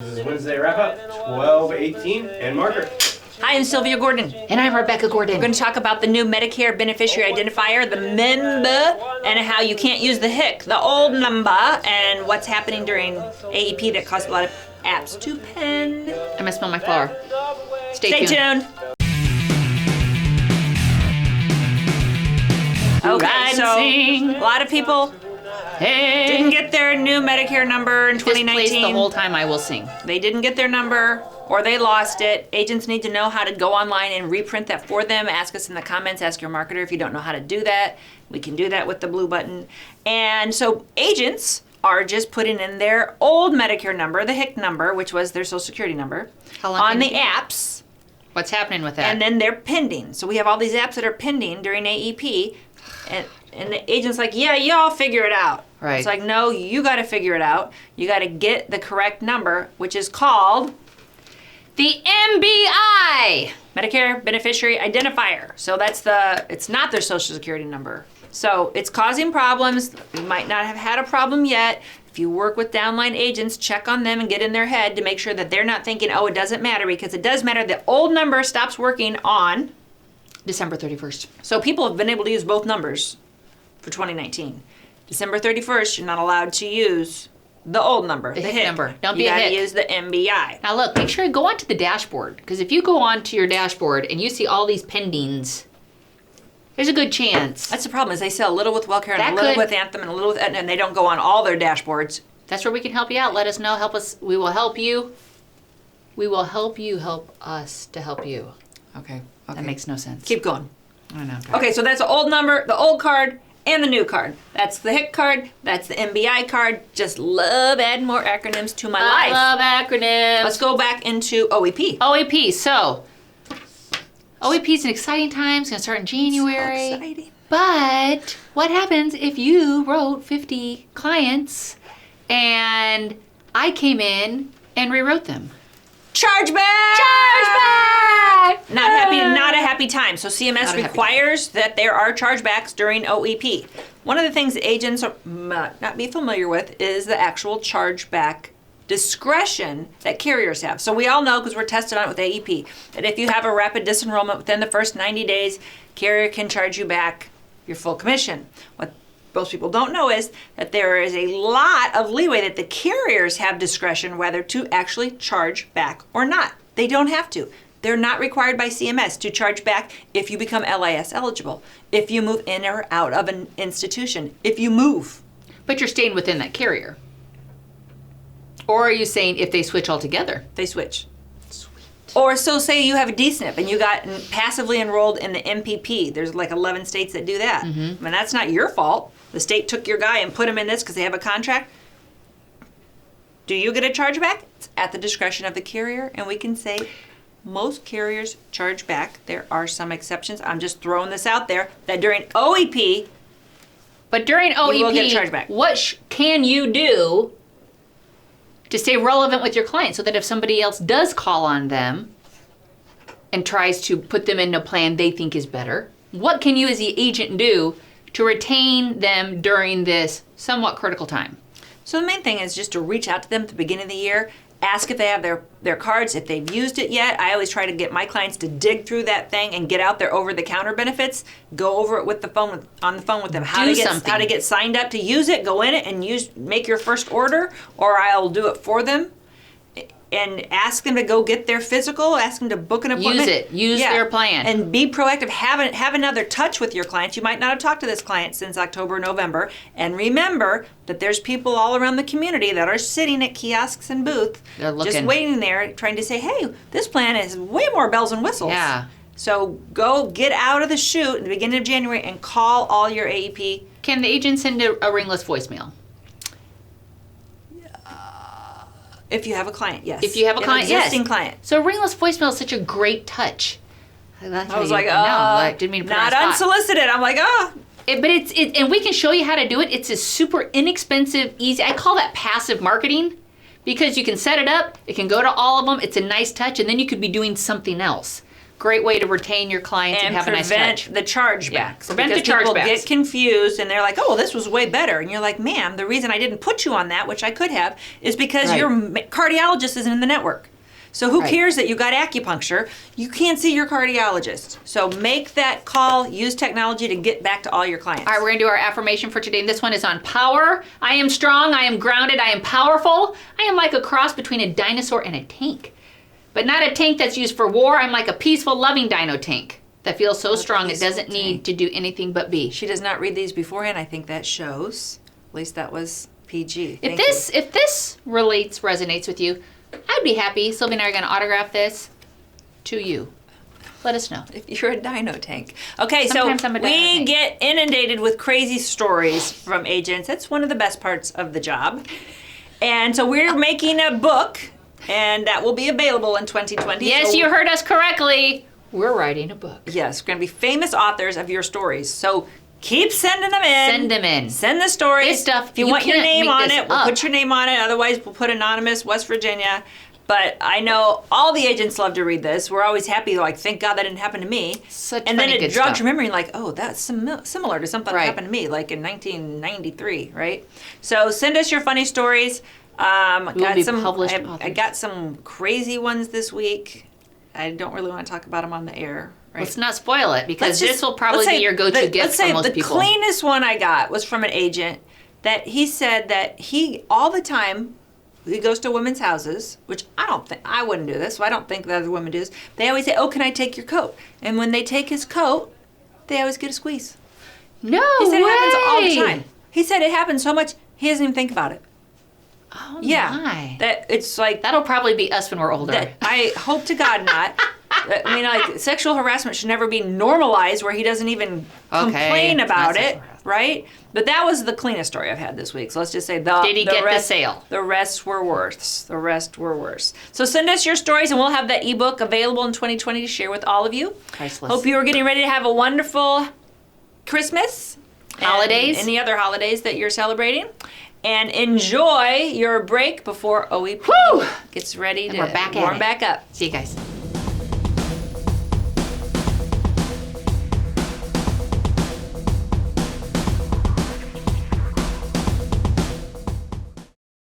This is Wednesday wrap up, 12/18, and marker. Hi, I'm Sylvia Gordon. And I'm Rebecca Gordon. We're going to talk about the new Medicare beneficiary identifier, the member, and how you can't use the HIC, the old number, and what's happening during AEP that caused a lot of apps to pen. I'm gonna smell my flower. Stay tuned. Okay, so a lot of people didn't get their new Medicare number in 2019. The whole time I will sing. They didn't get their number or they lost it. Agents need to know how to go online and reprint that for them. Ask us in the comments, ask your marketer if you don't know how to do that. We can do that with the blue button. And so agents are just putting in their old Medicare number, the HIC number, which was their Social Security number, on the apps. What's happening with that? And then they're pending. So we have all these apps that are pending during AEP. And the agent's like, yeah, y'all figure it out. Right. It's like, no, you got to figure it out. You got to get the correct number, which is called the MBI, Medicare Beneficiary Identifier. So it's not their Social Security number. So it's causing problems. You might not have had a problem yet. If you work with downline agents, check on them and get in their head to make sure that they're not thinking, oh, it doesn't matter, because it does matter. The old number stops working on December 31st. So people have been able to use both numbers for 2019. December 31st, you're not allowed to use the old number, the HIC number. Don't be a HIC. You gotta use the MBI. Now look, make sure you go onto the dashboard, because if you go onto your dashboard and you see all these pendings, there's a good chance. That's the problem, is they sell a little with WellCare and a little with Anthem and a little with Aetna, and they don't go on all their dashboards. That's where we can help you out. Let us know. Help us. We will help you. We will help you help us to help you. Okay. That makes no sense. Keep going. I know. Okay, so that's the old number, the old card, and the new card. That's the HIC card, that's the MBI card. Just love adding more acronyms to my life. I love acronyms. Let's go back into OEP. OEP, so OEP is an exciting time. It's gonna start in January. So exciting. But what happens if you wrote 50 clients and I came in and rewrote them? Chargeback! Chargeback! Not a happy time. So CMS requires that there are chargebacks during OEP. One of the things agents might not be familiar with is the actual chargeback discretion that carriers have. So we all know, because we're tested on it with AEP, that if you have a rapid disenrollment within the first 90 days, carrier can charge you back your full commission. What most people don't know is that there is a lot of leeway that the carriers have discretion whether to actually charge back or not. They don't have to. They're not required by CMS to charge back if you become LIS eligible, if you move in or out of an institution, if you move. But you're staying within that carrier. Or are you saying if they switch altogether? They switch. Or so say you have a DSNP and you got passively enrolled in the MPP. There's like 11 states that do that. Mm-hmm. I mean, that's not your fault. The state took your guy and put him in this because they have a contract. Do you get a chargeback? It's at the discretion of the carrier, and we can say most carriers charge back. There are some exceptions. I'm just throwing this out there that during OEP, but during OEP, you will get a chargeback. What can you do to stay relevant with your client so that if somebody else does call on them and tries to put them in a plan they think is better, what can you as the agent do to retain them during this somewhat critical time? So the main thing is just to reach out to them at the beginning of the year, ask if they have their cards, if they've used it yet. I always try to get my clients to dig through that thing and get out their over-the-counter benefits, go over it with on the phone with them, how to get signed up to use it, go in it and make your first order, or I'll do it for them. And ask them to go get their physical, ask them to book an appointment. Use their plan. And be proactive, have another touch with your clients. You might not have talked to this client since October, November. And remember that there's people all around the community that are sitting at kiosks and booths, just waiting there, trying to say, hey, this plan is way more bells and whistles. Yeah. So go get out of the chute at the beginning of January and call all your AEP. Can the agent send a ringless voicemail? If you have a client, yes. If you have a client, yes. Existing client. So ringless voicemail is such a great touch. I was like, didn't mean to put not unsolicited. I'm like, but and we can show you how to do it. It's a super inexpensive, easy. I call that passive marketing because you can set it up. It can go to all of them. It's a nice touch, and then you could be doing something else. great way to retain your clients and have a nice touch. Prevent the chargebacks. Yeah, prevent because the people chargebacks. get confused and they're like, oh, this was way better. And you're like, ma'am, the reason I didn't put you on that, which I could have, is because Right. your cardiologist isn't in the network. So who Right. cares that you got acupuncture? You can't see your cardiologist. So make that call. Use technology to get back to all your clients. All right, we're going to do our affirmation for today, and this one is on power. I am strong, I am grounded, I am powerful. I am like a cross between a dinosaur and a tank. But not a tank that's used for war. I'm like a peaceful, loving dino tank that feels so strong it doesn't need to do anything but be. She does not read these beforehand. I think that shows. At least that was PG. If this resonates with you, I'd be happy. Sylvia and I are going to autograph this to you. Let us know. If you're a dino tank. Okay, Sometimes so I'm a dino we tank. get inundated with crazy stories from agents. That's one of the best parts of the job. And so we're making a book, and that will be available in 2020. Yes, So- you heard us correctly. We're writing a book. Yes, we're going to be famous authors of your stories. So keep sending them in. Send them in. Send the stories. This stuff, if you you want your can't name make on this it, we'll up. put your name on it. Otherwise, we'll put anonymous, West Virginia. But I know all the agents love to read this. We're always happy, like, thank God that didn't happen to me. Such and then funny it good jogs stuff. your memory, like, oh, that's similar to something that Right. happened to me, like in 1993, right? So send us your funny stories. will be published I authors. got some crazy ones this week. I don't really want to talk about them on the air. Right? Let's not spoil it because this will probably let's be say your go-to the- gift let's for say most the people. cleanest one I got was from an agent that he said that he all the time he goes to women's houses, which I wouldn't do this, so I don't think that other women do this. They always say, "Oh, can I take your coat?" And when they take his coat, they always get a squeeze. No He said way. it happens all the time. He said it happens so much he doesn't even think about it. Oh Yeah, my. that it's like That'll probably be us when we're older. that. I hope to God not. I mean, like, sexual harassment should never be normalized where he doesn't even complain about That's it, sexual harassment. right? But that was the cleanest story I've had this week. So let's just say Did he get the rest, sale? The rest were worse. The rest were worse. So send us your stories, and we'll have that ebook available in 2020 to share with all of you. Priceless. Hope you are getting ready to have a wonderful Christmas, and Holidays. any other holidays that you're celebrating. And enjoy your break before OEP Woo! gets ready to we're back at warm it. back up. See you guys.